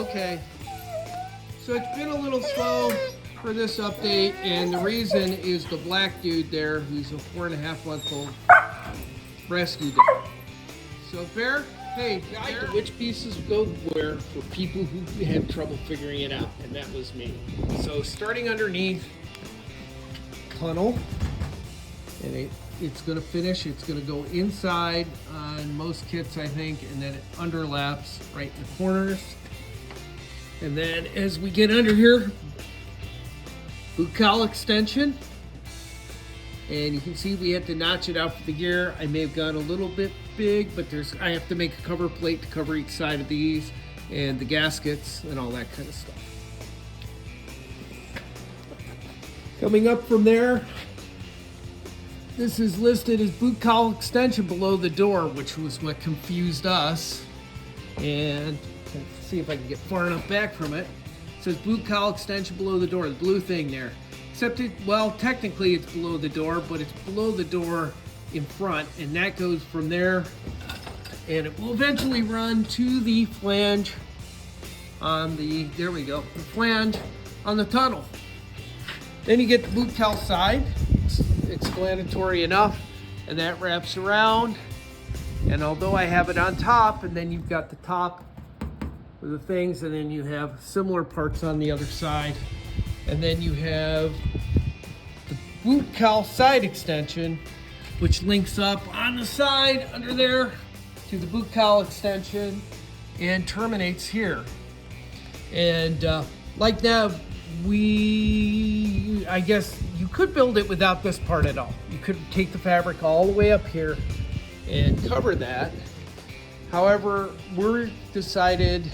Okay. So it's been a little slow for this update, and the reason is the black dude there, who's a 4.5-month-old rescue dog. So Bear, hey, guide to which pieces go where for people who have trouble figuring it out, and that was me. So starting underneath, tunnel, and it's going to finish. It's going to go inside on most kits, I think, and then it underlaps right in the corners. And then as we get under here, boot cowl extension. And you can see we had to notch it out for the gear. I may have gone a little bit big, but I have to make a cover plate to cover each side of these and the gaskets and all that kind of stuff. Coming up from there, this is listed as boot cowl extension below the door, which was what confused us. And let's see if I can get far enough back from it. It says boot cowl extension below the door, the blue thing there. Except well, technically it's below the door, but it's below the door in front, and that goes from there, and it will eventually run to the flange on the, there we go, the flange on the tunnel. Then you get the boot cowl side, it's explanatory enough, and that wraps around. And although I have it on top, and then you've got the top with the things, and then you have similar parts on the other side. And then you have the boot cowl side extension, which links up on the side under there to the boot cowl extension and terminates here. And like that, I guess you could build it without this part at all. You could take the fabric all the way up here and cover that. However, we're decided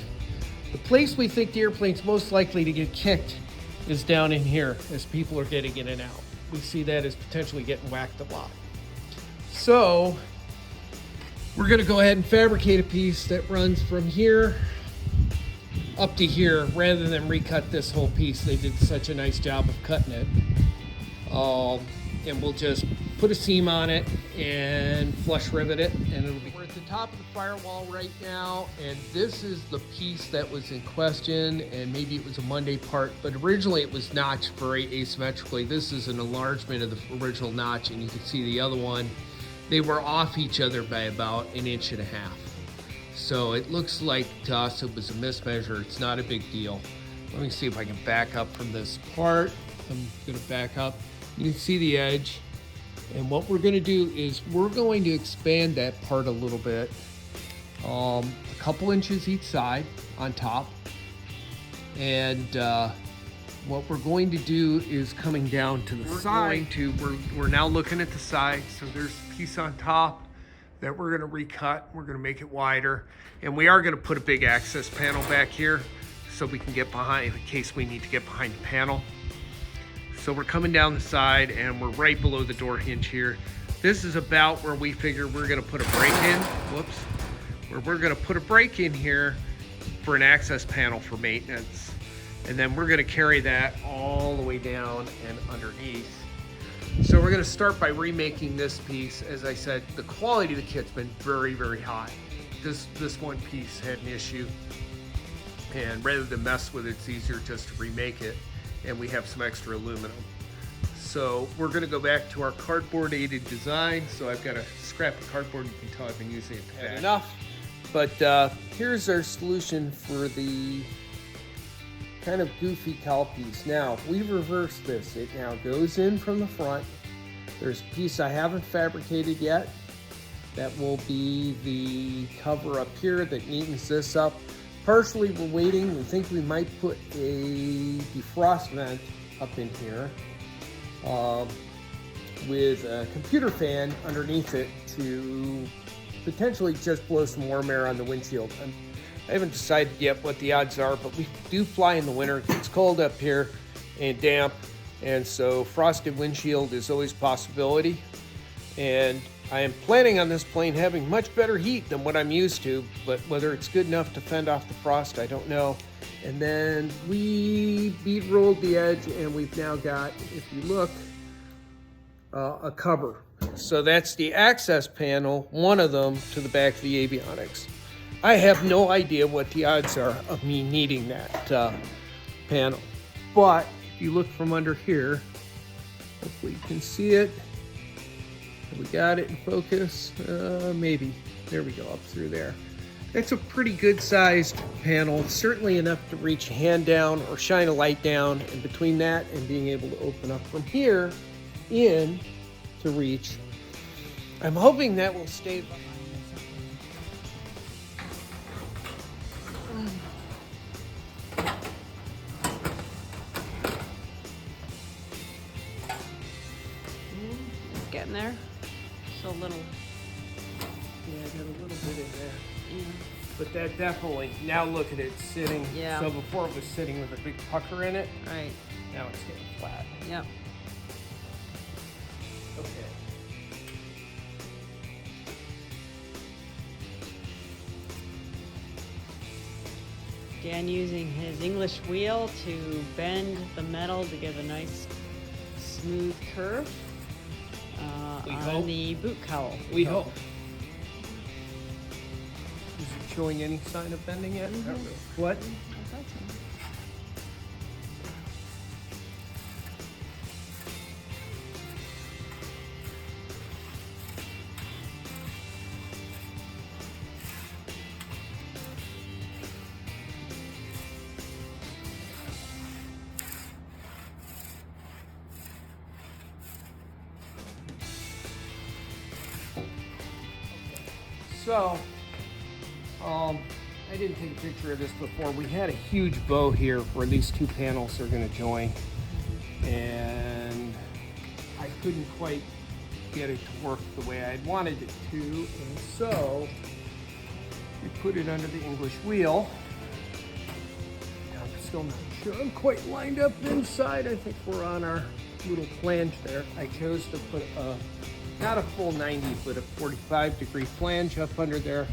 the place we think the airplane's most likely to get kicked is down in here as people are getting in and out. We see that as potentially getting whacked a lot. So we're gonna go ahead and fabricate a piece that runs from here up to here rather than recut this whole piece. They did such a nice job of cutting it. And we'll just put a seam on it and flush rivet it, and it'll be. We're at the top of the firewall right now, and this is the piece that was in question, and maybe it was a Monday part, but originally it was notched very asymmetrically. This is an enlargement of the original notch, and you can see the other one. They were off each other by about 1.5 inches. So it looks like to us it was a mismeasure. It's not a big deal. Let me see if I can back up from this part. I'm gonna back up. You can see the edge, and what we're going to do is we're going to expand that part a little bit, a couple inches each side on top, and what we're going to do is coming down to the side. We're now looking at the side, so there's a piece on top that we're going to recut. We're going to make it wider, and we are going to put a big access panel back here so we can get behind in case we need to get behind the panel. So we're coming down the side, and we're right below the door hinge here. This is about where we figure we're gonna put a break in, where we're gonna put a break in here for an access panel for maintenance. And then we're gonna carry that all the way down and underneath. So we're gonna start by remaking this piece. As I said, the quality of the kit's been very, very high. This one piece had an issue, and rather than mess with it, it's easier just to remake it. And we have some extra aluminum. So we're gonna go back to our cardboard aided design. So I've got a scrap of cardboard. You can tell I've been using it bad enough. But here's our solution for the kind of goofy cowl piece. Now, we've reversed this. It now goes in from the front. There's a piece I haven't fabricated yet. That will be the cover up here that neatens this up. Partially, we're waiting. We think we might put a defrost vent up in here with a computer fan underneath it to potentially just blow some warm air on the windshield. I haven't decided yet what the odds are, but we do fly in the winter. It's cold up here and damp, and so frosted windshield is always a possibility. And I am planning on this plane having much better heat than what I'm used to, but whether it's good enough to fend off the frost, I don't know. And then we bead rolled the edge, and we've now got, if you look, a cover. So that's the access panel, one of them, to the back of the avionics. I have no idea what the odds are of me needing that panel. But if you look from under here, hopefully you can see it. We got it in focus, maybe. There we go, up through there. It's a pretty good sized panel, certainly enough to reach a hand down or shine a light down, and between that and being able to open up from here in to reach. I'm hoping that will stay behind It's getting there. So little. Yeah, I got a little bit in there. Yeah. But that definitely, now look at it sitting. Yeah. So before it was sitting with a big pucker in it. Right. Now it's getting flat. Yep. Okay. Dan using his English wheel to bend the metal to give a nice smooth curve We on hope. the boot cowl. We hope. Is it showing any sign of bending yet? Mhm. What? I thought so. So, I didn't take a picture of this before. We had a huge bow here where these two panels are going to join, and I couldn't quite get it to work the way I wanted it to, and so we put it under the English wheel. I'm still not sure I'm quite lined up inside. I think we're on our little flange there. I chose to put not a full 90, but a 45-degree flange up under there.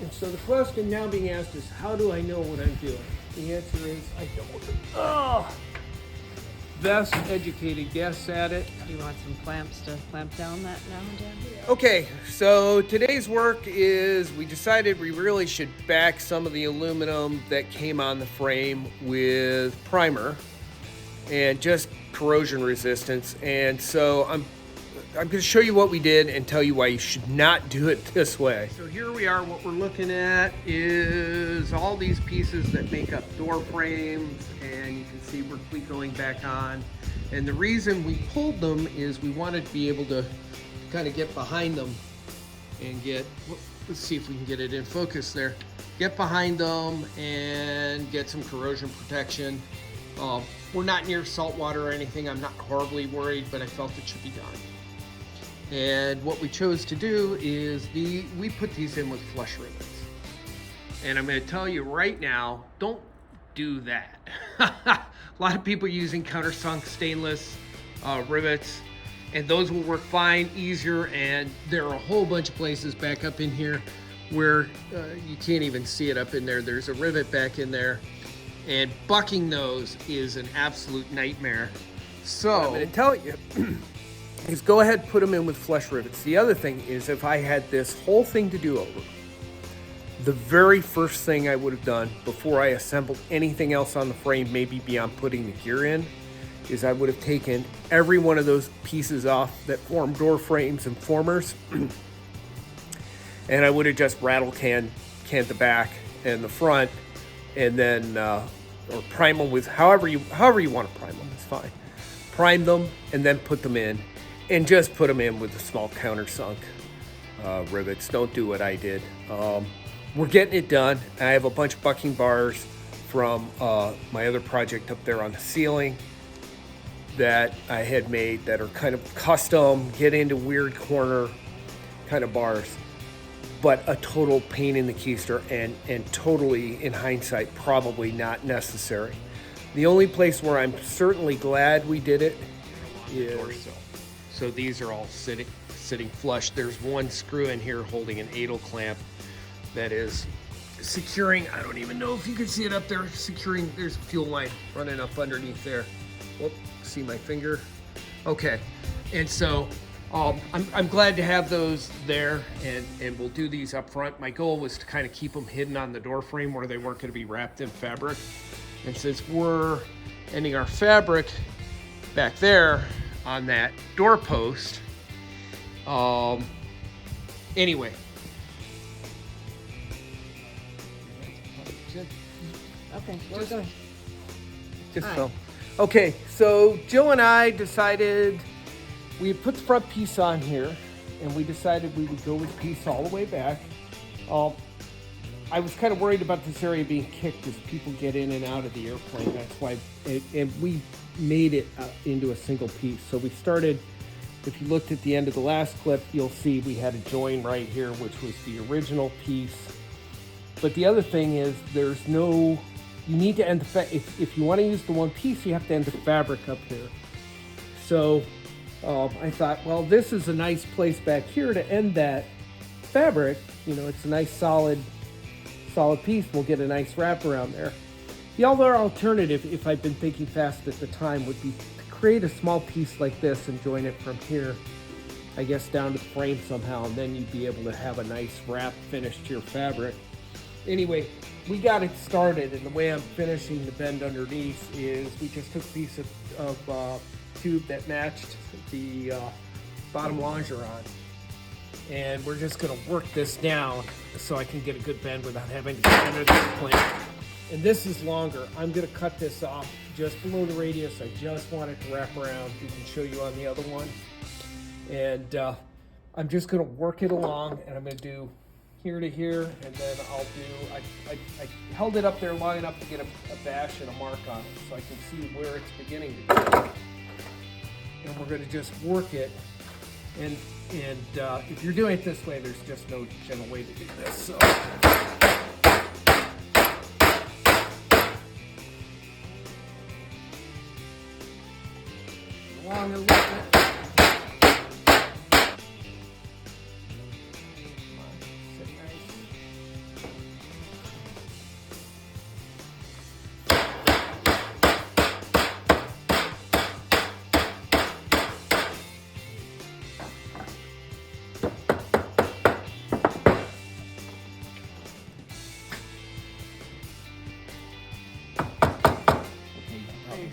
And so the question now being asked is, how do I know what I'm doing? The answer is, I don't. Oh! Best educated guess at it. Do you want some clamps to clamp down that now, Dan? Okay, so today's work is we decided we really should back some of the aluminum that came on the frame with primer and just corrosion resistance. And so I'm going to show you what we did and tell you why you should not do it this way. So here we are. What we're looking at is all these pieces that make up door frames, and you can see we're going back on. And the reason we pulled them is we wanted to be able to kind of get behind them and get, let's see if we can get it in focus there. Get behind them and get some corrosion protection. We're not near salt water or anything. I'm not horribly worried, but I felt it should be done. And what we chose to do is we put these in with flush rivets. And I'm going to tell you right now, don't do that. A lot of people using countersunk stainless rivets, and those will work fine, easier, and there are a whole bunch of places back up in here where you can't even see it up in there. There's a rivet back in there, and bucking those is an absolute nightmare. So what I'm going to tell you is go ahead and put them in with flush rivets. The other thing is, if I had this whole thing to do over, the very first thing I would have done before I assembled anything else on the frame, maybe beyond putting the gear in, is I would have taken every one of those pieces off that form door frames and formers, and I would have just rattle canned the back and the front, and then or prime them with however you want to prime them. It's fine. Prime them and then put them in. And just put them in with the small countersunk rivets. Don't do what I did. We're getting it done. I have a bunch of bucking bars from my other project up there on the ceiling that I had made that are kind of custom, get into weird corner kind of bars, but a total pain in the keister and totally, in hindsight, probably not necessary. The only place where I'm certainly glad we did it is so these are all sitting flush. There's one screw in here holding an idle clamp that is securing, I don't even know if you can see it up there, securing, there's a fuel line running up underneath there. Whoop, see my finger? Okay, and so I'm glad to have those there, and we'll do these up front. My goal was to kind of keep them hidden on the door frame where they weren't going to be wrapped in fabric. And since we're ending our fabric back there on that doorpost, anyway. Okay, we're going. Just so. Okay, so Jill and I decided we had put the front piece on here, and we decided we would go with the piece all the way back. I was kind of worried about this area being kicked as people get in and out of the airplane. That's why, and we made it into a single piece. So we started, if you looked at the end of the last clip, you'll see we had a join right here, which was the original piece. But the other thing is there's no, you need to end the, if you want to use the one piece, you have to end the fabric up here. So I thought, well, this is a nice place back here to end that fabric. You know, it's a nice solid piece. We'll get a nice wrap around there. The other alternative, if I'd been thinking fast at the time, would be to create a small piece like this and join it from here, I guess, down to the frame somehow, and then you'd be able to have a nice wrap finish to your fabric. Anyway, we got it started, and the way I'm finishing the bend underneath is we just took a piece of tube that matched the bottom longeron, and we're just going to work this down so I can get a good bend without having to get under the plane. And this is longer. I'm going to cut this off just below the radius. I just want it to wrap around. We can show you on the other one. And I'm just going to work it along, and I'm going to do here to here, and then I'll do, I held it up there long enough to get a bash and a mark on it so I can see where it's beginning to go. And we're going to just work it. And if you're doing it this way, there's just no gentle way to do this. So along a little bit.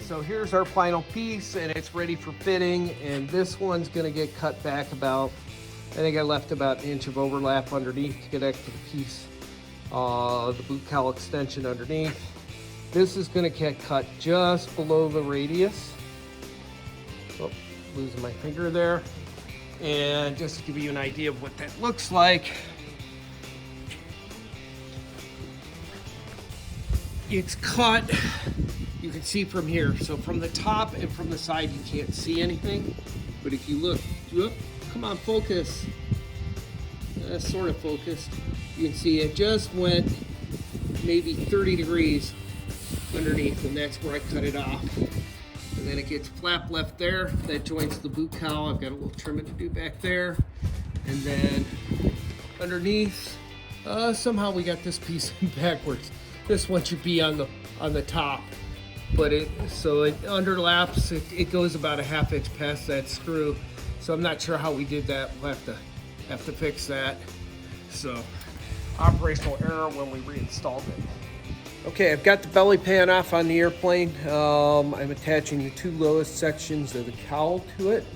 So here's our final piece, and it's ready for fitting, and this one's going to get cut back about, I think I left about an inch of overlap underneath to get extra piece, the boot cowl extension underneath. This is going to get cut just below the radius. Oh, losing my finger there. And just to give you an idea of what that looks like, it's cut. You can see from here. So from the top and from the side, you can't see anything. But if you look, come on, focus. Sort of focused. You can see it just went maybe 30 degrees underneath, and that's where I cut it off. And then it gets flap left there. That joins the boot cowl. I've got a little trimming to do back there. And then underneath, somehow we got this piece backwards. This one should be on the top. But it underlaps, it goes about a ½ inch past that screw. So I'm not sure how we did that. We'll have to fix that. So operational error when we reinstalled it. Okay, I've got the belly pan off on the airplane. I'm attaching the two lowest sections of the cowl to it.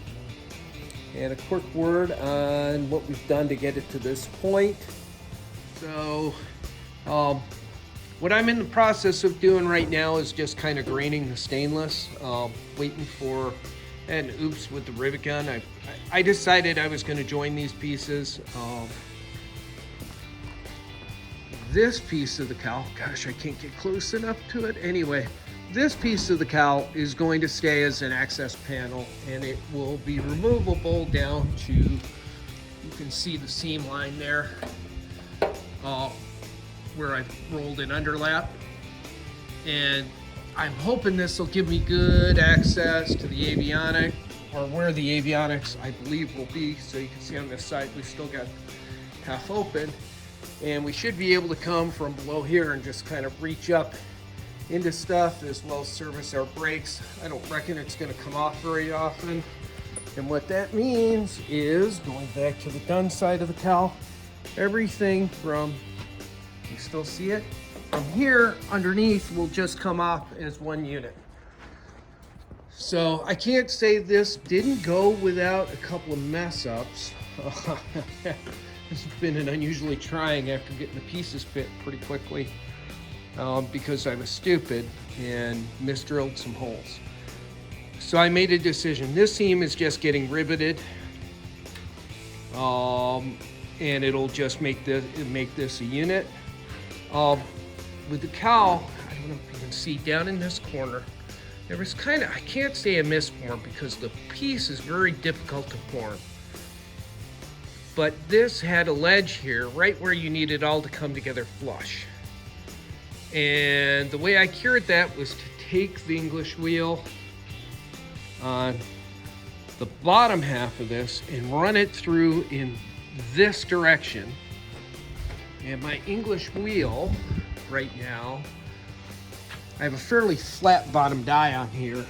And a quick word on what we've done to get it to this point. So, what I'm in the process of doing right now is just kind of graining the stainless, waiting for, and oops, with the rivet gun. I decided I was going to join these pieces. This piece of the cowl, gosh, I can't get close enough to it. Anyway, this piece of the cowl is going to stay as an access panel, and it will be removable down to, you can see the seam line there. Where I've rolled an underlap, and I'm hoping this will give me good access to the avionic, or where the avionics I believe will be. So you can see on this side we still got half open, and we should be able to come from below here and just kind of reach up into stuff, as well as service our brakes. I don't reckon it's going to come off very often, And what that means is, going back to the done side of the cowl, everything from, you still see it? From here underneath will just come off as one unit. So I can't say this didn't go without a couple of mess ups. This has been an unusually trying after getting the pieces fit pretty quickly because I was stupid and misdrilled some holes. So I made a decision. This seam is just getting riveted, and it'll just make this a unit. With the cowl, I don't know if you can see down in this corner, there was kind of, I can't say a misform because the piece is very difficult to form. But this had a ledge here, right where you need it all to come together flush. And the way I cured that was to take the English wheel on the bottom half of this and run it through in this direction. And my English wheel right now, I have a fairly flat bottom die on here.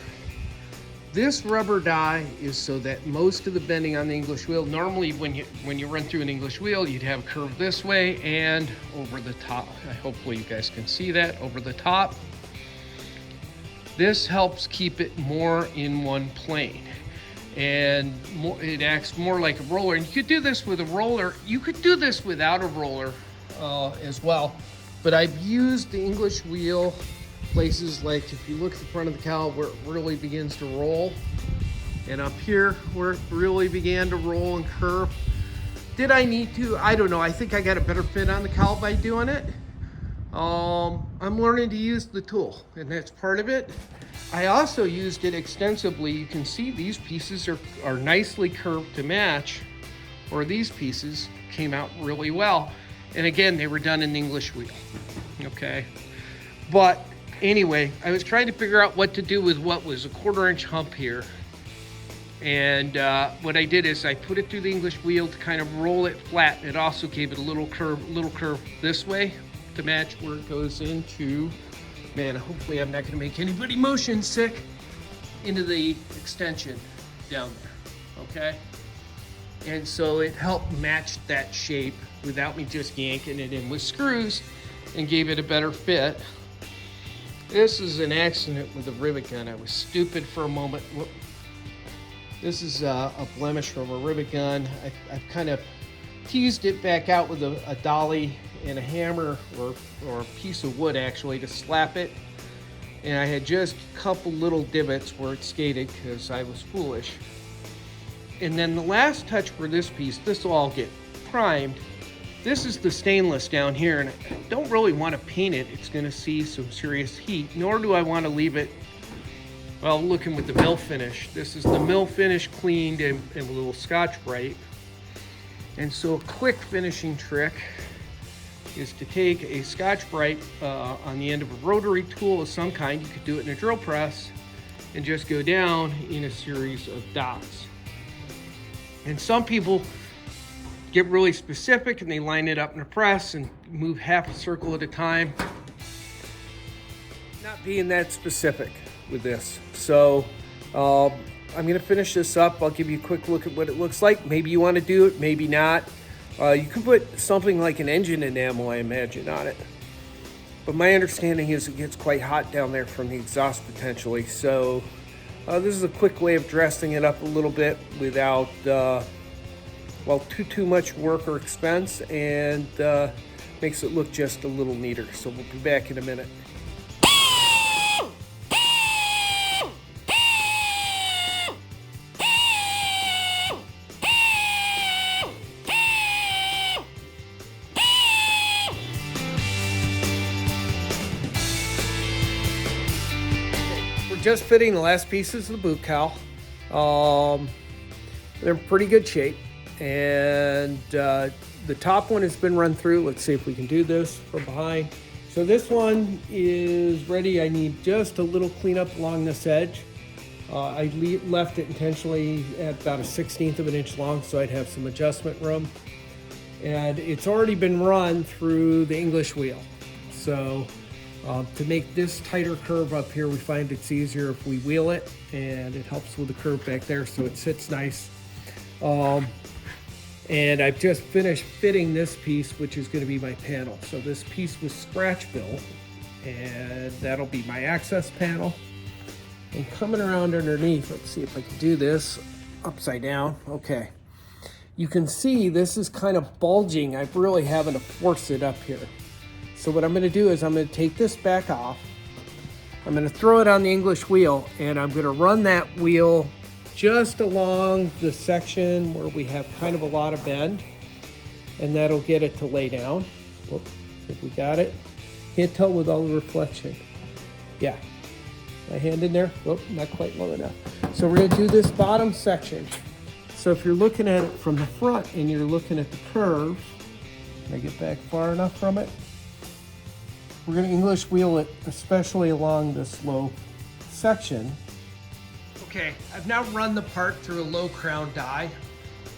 This rubber die is so that most of the bending on the English wheel, normally when you run through an English wheel, you'd have a curve this way and over the top. Hopefully you guys can see that, over the top. This helps keep it more in one plane. And it acts more like a roller. And you could do this with a roller. You could do this without a roller as well. But I've used the English wheel places like, if you look at the front of the cowl where it really begins to roll, and up here where it really began to roll and curve. Did I need to? I don't know. I think I got a better fit on the cowl by doing it. I'm learning to use the tool, and that's part of it. I also used it extensively. You can see these pieces are nicely curved to match, or these pieces came out really well. And again, they were done in the English wheel, okay? But anyway, I was trying to figure out what to do with what was a 1/4 inch hump here. And what I did is I put it through the English wheel to kind of roll it flat. It also gave it a little curve this way to match where it goes into, man, hopefully I'm not gonna make anybody motion sick, into the extension down there, okay? And so it helped match that shape without me just yanking it in with screws, and gave it a better fit. This is an accident with the rivet gun. I was stupid for a moment. Whoop. This is a blemish from a rivet gun. I've kind of teased it back out with a dolly and a hammer or a piece of wood actually to slap it. And I had just a couple little divots where it skated because I was foolish. And then the last touch for this piece, this will all get primed. This is the stainless down here, and I don't really want to paint it. It's going to see some serious heat, nor do I want to leave it, well, looking with the mill finish. This is the mill finish cleaned and a little Scotch-Brite. And so a quick finishing trick is to take a Scotch-Brite on the end of a rotary tool of some kind. You could do it in a drill press and just go down in a series of dots. And some people get really specific and they line it up in a press and move half a circle at a time. Not being that specific with this. So I'm gonna finish this up. I'll give you a quick look at what it looks like. Maybe you wanna do it, maybe not. You could put something like an engine enamel, I imagine, on it. But my understanding is it gets quite hot down there from the exhaust potentially. So this is a quick way of dressing it up a little bit without well, too much work or expense, and makes it look just a little neater. So we'll be back in a minute. We're just fitting the last pieces of the boot cowl. They're in pretty good shape. And the top one has been run through. Let's see if we can do this from behind. So this one is ready. I need just a little cleanup along this edge. I left it intentionally at about a 1/16 of an inch long so I'd have some adjustment room. And it's already been run through the English wheel. So To make this tighter curve up here, we find it's easier if we wheel it, and it helps with the curve back there so it sits nice. And I've just finished fitting this piece, which is going to be my panel. So this piece was scratch built, and that'll be my access panel. And coming around underneath, let's see if I can do this upside down. Okay. You can see this is kind of bulging. I'm really having to force it up here. So what I'm going to do is I'm going to take this back off. I'm going to throw it on the English wheel, and I'm going to run that wheel just along the section where we have kind of a lot of bend, and that'll get it to lay down. Whoop, if we got it. Can't tell with all the reflection. Yeah, my hand in there. Whoop, not quite low enough. So we're going to do this bottom section. So if you're looking at it from the front and you're looking at the curve, can I get back far enough from it? We're going to English wheel it, especially along this low section. Okay, I've now run the part through a low crown die,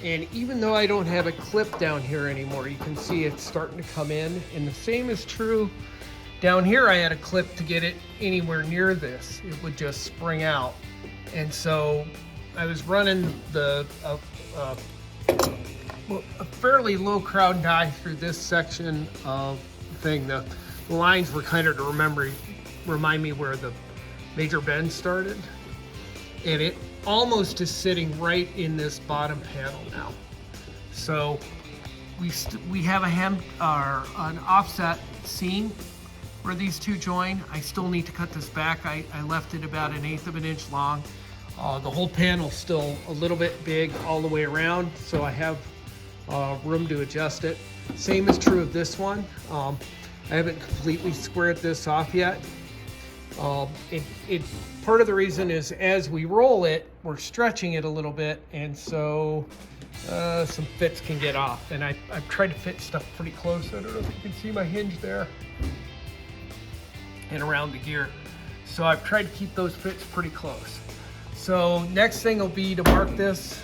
and even though I don't have a clip down here anymore, you can see it's starting to come in, and the same is true down here. I had a clip to get it anywhere near this. It would just spring out, and so I was running a fairly low crown die through this section of the thing. The lines were kind of to remind me where the major bend started. And it almost is sitting right in this bottom panel now. So we have an offset seam where these two join. I still need to cut this back. I left it about 1/8 of an inch long. The whole panel's still a little bit big all the way around, so I have room to adjust it. Same is true of this one. I haven't completely squared this off yet. Part of the reason is as we roll it, we're stretching it a little bit, and so some fits can get off. And I've tried to fit stuff pretty close. I don't know if you can see my hinge there and around the gear. So I've tried to keep those fits pretty close. So next thing will be to mark this.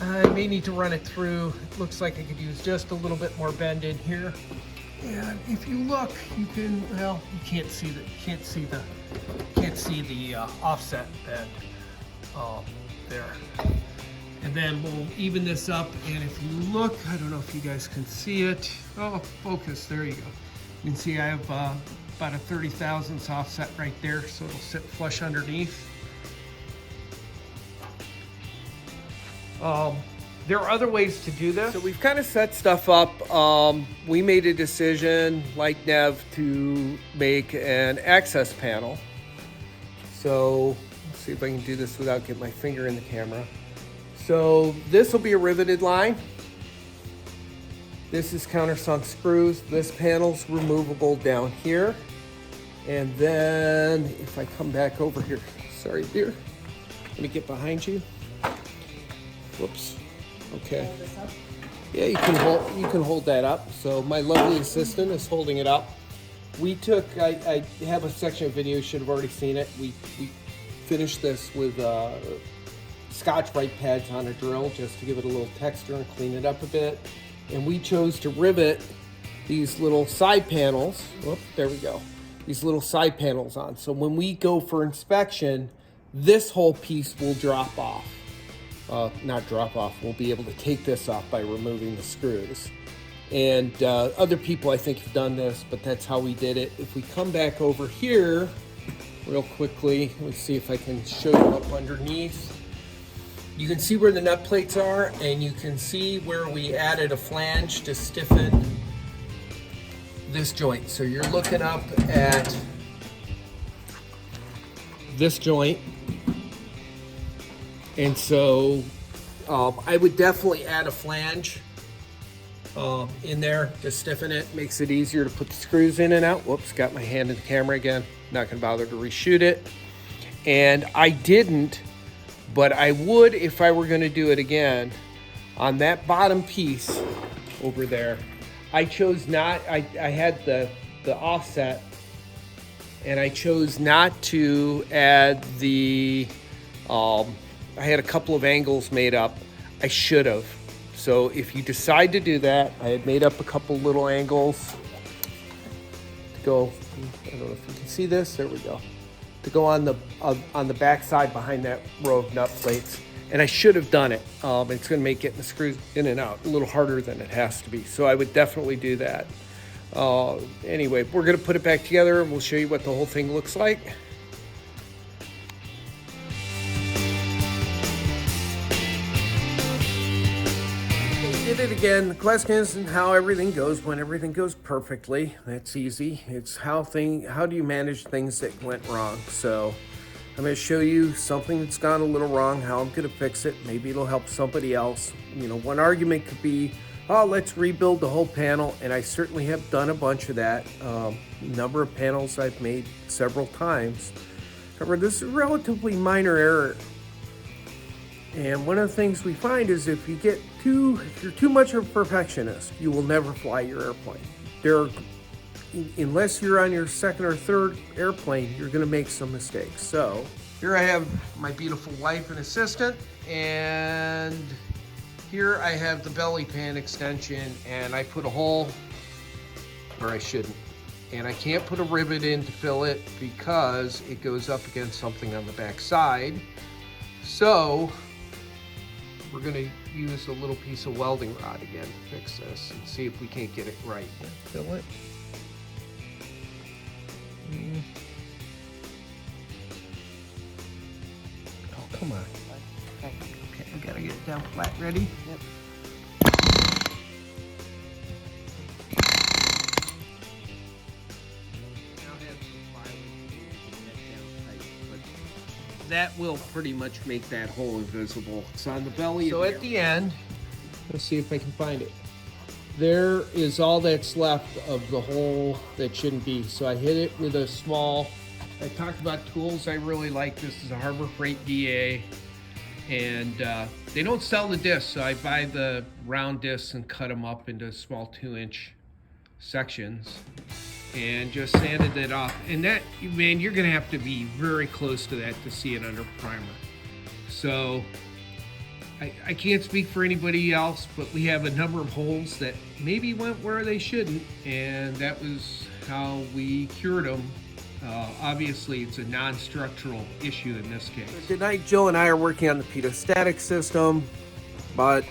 I may need to run it through. It looks like I could use just a little bit more bend in here. And if you look, you can, well, you can't see the offset bend there. And then we'll even this up, and if you look, I don't know if you guys can see it. Oh, focus, there you go. You can see I have about a 30 thousandths offset right there, so it'll sit flush underneath. There are other ways to do this. So we've kind of set stuff up. We made a decision, like Nev, to make an access panel. So let's see if I can do this without getting my finger in the camera. So this will be a riveted line. This is countersunk screws. This panel's removable down here. And then if I come back over here, sorry dear, let me get behind you. Whoops. Okay. Yeah, you can hold that up. So my lovely assistant is holding it up. We took, I have a section of video, you should have already seen it. We finished this with Scotch-Brite pads on a drill just to give it a little texture and clean it up a bit. And we chose to rivet these little side panels. Whoop, there we go. These little side panels on. So when we go for inspection, this whole piece will drop off. Not drop off, we'll be able to take this off by removing the screws. And other people I think have done this, but that's how we did it. If we come back over here real quickly, let me see if I can show you up underneath. You can see where the nut plates are, and you can see where we added a flange to stiffen this joint. So you're looking up at this joint. And so I would definitely add a flange in there to stiffen it. Makes it easier to put the screws in and out. Whoops, got my hand in the camera again. Not gonna bother to reshoot it. And I didn't, but I would if I were gonna do it again. On that bottom piece over there, I chose not, I had the offset, and I chose not to add the, I had a couple of angles made up. I should have. So if you decide to do that, I had made up a couple little angles. go, I don't know if you can see this, there we go, to go on the back side behind that row of nut plates. And I should have done it. It's going to make getting the screws in and out a little harder than it has to be. So I would definitely do that. Anyway, we're going to put it back together and we'll show you what the whole thing looks like. Did it again. The question isn't how everything goes when everything goes perfectly. That's easy. It's how do you manage things that went wrong. So I'm going to show you something that's gone a little wrong, how I'm going to fix it. Maybe it'll help somebody else. You know, one argument could be, oh, let's rebuild the whole panel. And I certainly have done a bunch of that. Number of panels I've made several times. However, this is a relatively minor error. And one of the things we find is if you're too much of a perfectionist, you will never fly your airplane. Unless you're on your second or third airplane, you're going to make some mistakes. So here I have my beautiful wife and assistant, and here I have the belly pan extension, and I put a hole where I shouldn't. And I can't put a rivet in to fill it because it goes up against something on the back side. So we're going to use a little piece of welding rod again to fix this and see if we can't get it right. Fill it. Oh, come on. Okay, I gotta get it down flat. Ready? Yep. That will pretty much make that hole invisible. It's on the belly. So at the end, let's see if I can find it. There is all that's left of the hole that shouldn't be. So I hit it with a small, I talked about tools I really like. This is a Harbor Freight DA. And they don't sell the discs, so I buy the round discs and cut them up into small 2-inch sections. And just sanded it off. And that, man, you're gonna have to be very close to that to see it under primer. So I can't speak for anybody else, but we have a number of holes that maybe went where they shouldn't, and that was how we cured them. Obviously, it's a non-structural issue in this case. So tonight, Jill and I are working on the pedostatic system, but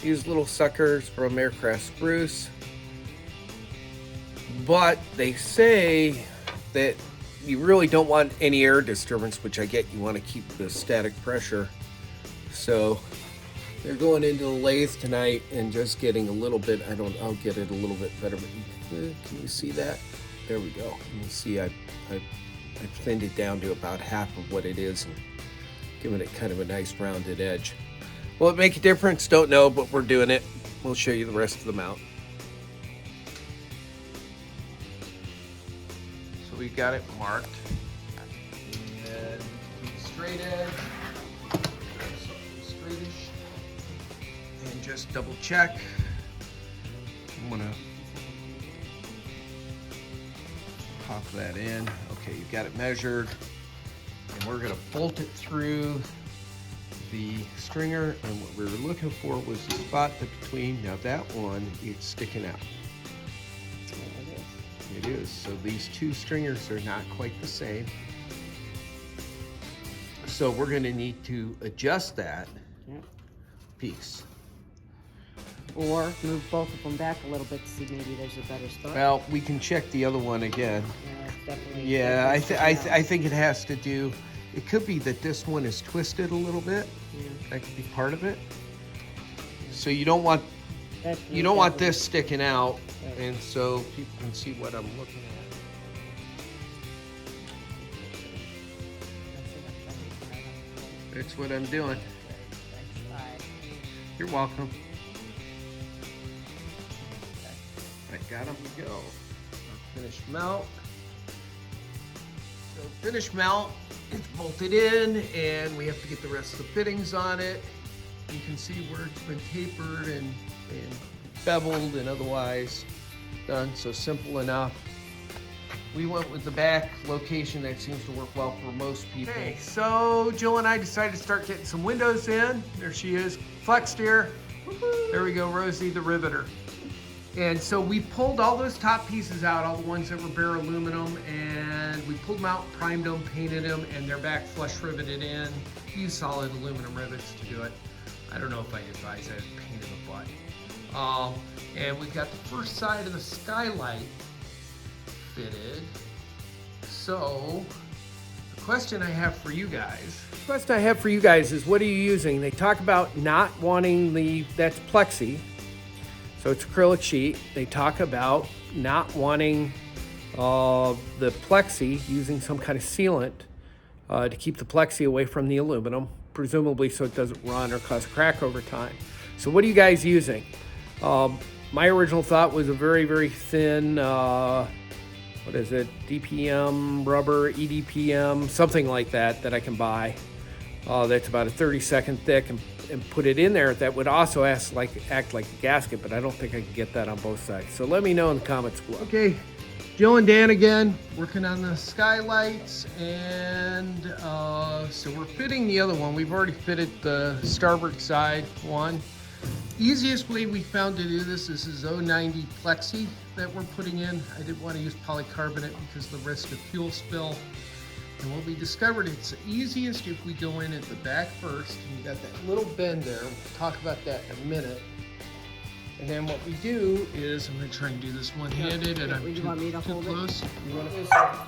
these little suckers from Aircraft Spruce. But they say that you really don't want any air disturbance, which I get. You want to keep the static pressure. So they're going into the lathe tonight and just getting a little bit, I'll get it a little bit better, but can you see that? There we go. You see I thinned it down to about half of what it is and giving it kind of a nice rounded edge. Will it make a difference? Don't know, but we're doing it. We'll show you the rest of the mount. So we've got it marked. And straight edge. Straightish. And just double check. I'm gonna pop that in. Okay, you've got it measured. And we're gonna bolt it through the stringer, and what we were looking for was the spot between, now that one, it's sticking out. It is. So these two stringers are not quite the same. So we're gonna need to adjust that piece. Or move both of them back a little bit to see maybe there's a better spot. Well, we can check the other one again. Yeah, it's definitely. Yeah, I think it has to do, it could be that this one is twisted a little bit. Yeah. That could be part of it. So you don't want Definitely. this sticking out, Right. and so people can see what I'm looking at. That's what I'm doing. You're welcome. I got them to go. Finished mount. So finished mount, it's bolted in, and we have to get the rest of the fittings on it. You can see where it's been tapered and beveled and otherwise done, so simple enough. We went with the back location. That seems to work well for most people. Okay, so Jill and I decided to start getting some windows in. There she is, flexed here. There we go, Rosie the riveter. And so we pulled all those top pieces out, all the ones that were bare aluminum, and we pulled them out, primed them, painted them, and they're back flush riveted in. Use solid aluminum rivets to do it. I don't know if I'd advise that, pain in the butt. And we've got the first side of the skylight fitted. So, the question I have for you guys is, what are you using? They talk about not wanting that's plexi. So it's acrylic sheet. They talk about not wanting the plexi, using some kind of sealant to keep the plexi away from the aluminum, presumably so it doesn't run or cause a crack over time. So what are you guys using? My original thought was a very, very thin, what is it, DPM rubber, EDPM, something like that I can buy. That's about a 30-second thick, and put it in there. That would also act like a gasket, but I don't think I can get that on both sides. So let me know in the comments below. Okay, Jill and Dan again, working on the skylights, and so we're fitting the other one. We've already fitted the starboard side one. Easiest way we found to do this is 090 plexi that we're putting in. I didn't want to use polycarbonate because of the risk of fuel spill. And what we discovered, it's the easiest if we go in at the back first. And you got that little bend there. We'll talk about that in a minute. And then what we do is, I'm going to try and do this one-handed, and I'm too close. You want to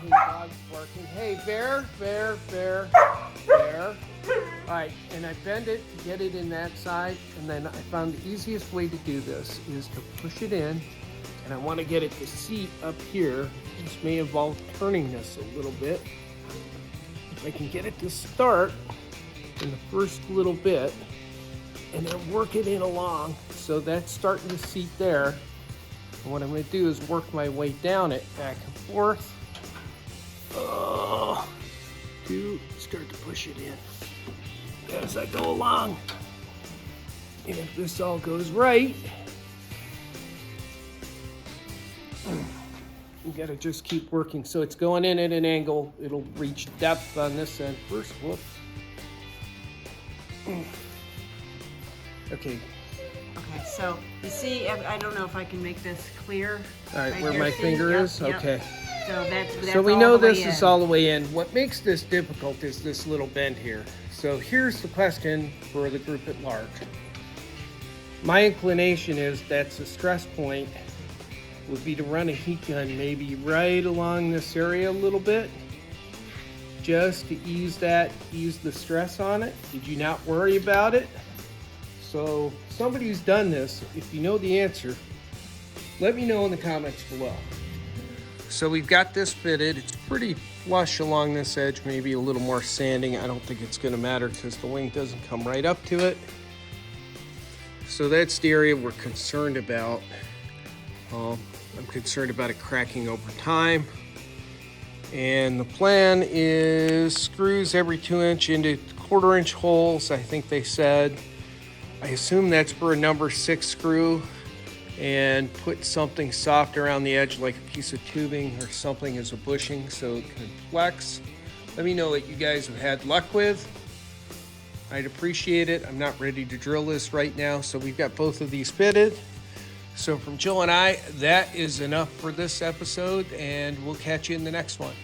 dog's barking. Hey, bear. All right, and I bend it to get it in that side. And then I found the easiest way to do this is to push it in. And I want to get it to seat up here. This may involve turning this a little bit. I can get it to start in the first little bit and then work it in along. So that's starting to seat there. And what I'm going to do is work my way down it back and forth to start to push it in as I go along. And if this all goes right, you gotta just keep working. So it's going in at an angle. It'll reach depth on this end first. Whoop. Okay. Okay, so you see, I don't know if I can make this clear. All right, where my finger is? Yep. Okay. So that's So we know this is in. all the way in. What makes this difficult is this little bend here. So here's the question for the group at large. My inclination is that's a stress point would be to run a heat gun maybe right along this area a little bit, just to ease the stress on it. Did you not worry about it? So somebody who's done this, if you know the answer, let me know in the comments below. So we've got this fitted. It's pretty flush along this edge, maybe a little more sanding. I don't think it's gonna matter because the wing doesn't come right up to it. So that's the area we're concerned about. I'm concerned about it cracking over time. And the plan is screws every 2-inch into 1/4-inch holes, I think they said. I assume that's for a number 6 screw, and put something soft around the edge like a piece of tubing or something as a bushing so it can flex. Let me know what you guys have had luck with. I'd appreciate it. I'm not ready to drill this right now, so we've got both of these fitted. So from Jill and I, that is enough for this episode, and we'll catch you in the next one.